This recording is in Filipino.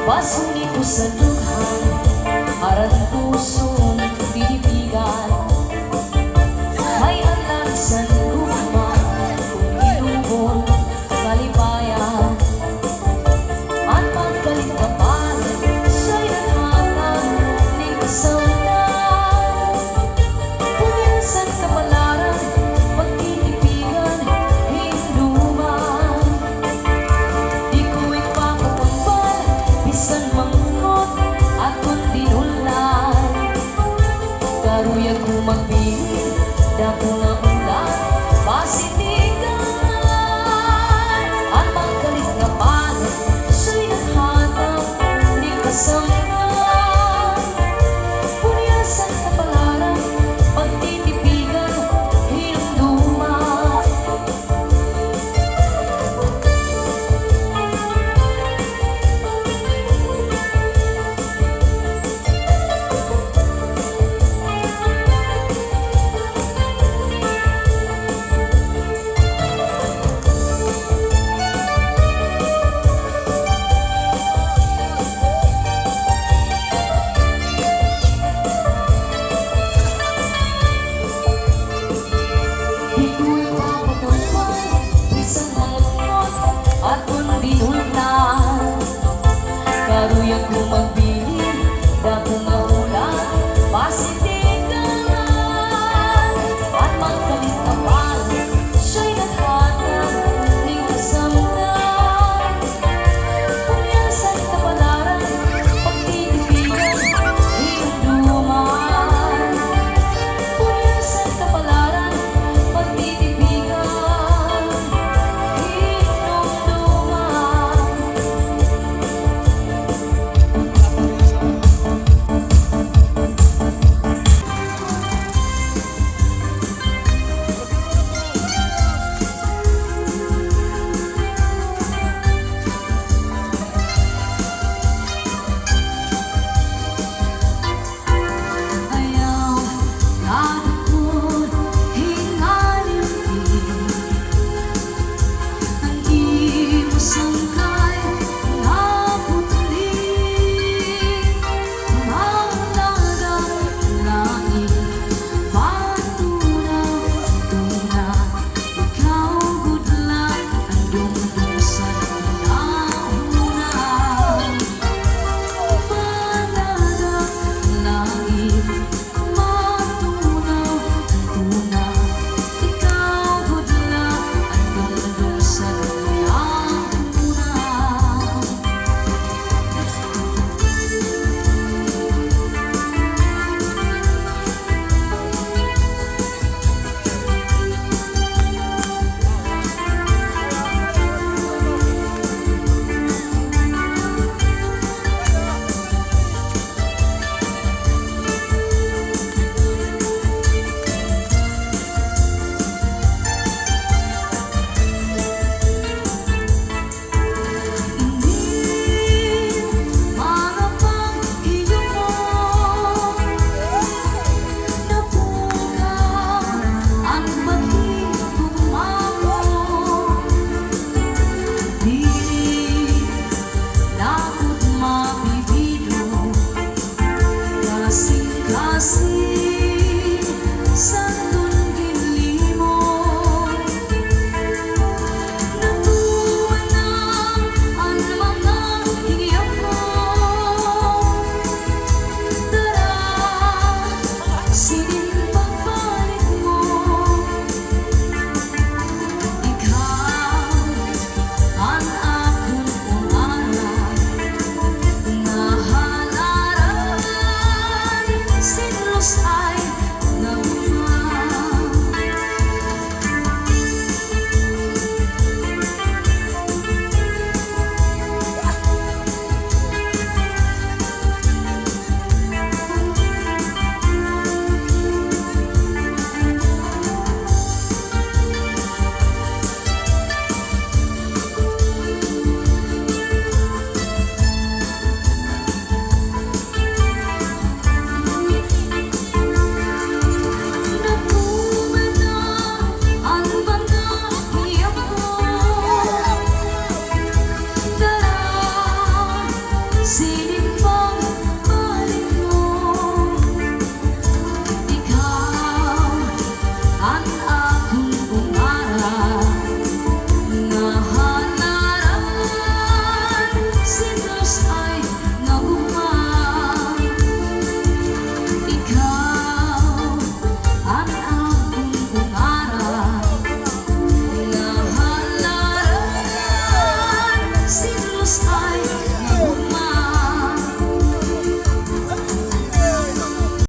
Basuni ko sa dughan, aran pusong tinipigan. May alam sa luma, kung ilubon kalibayan. At pagkalit ka palit, siya'y naghatag ni kasalan. Pumiyasan ka palaran, pagtitipigan, hinduman. Di ko ipapatambal, bisan mangkot at kung tinulan. Karuya ko magbilin, dako nga ulan, pasitigan. At pagkalit nga palit, siya'y naghatag ni kasalan. Pumiyasan ka palaran, pagtitipigan, hinduman. Di ko ipapatambal, bisan mangkot at kung dinulan. Karuya ko magbilin,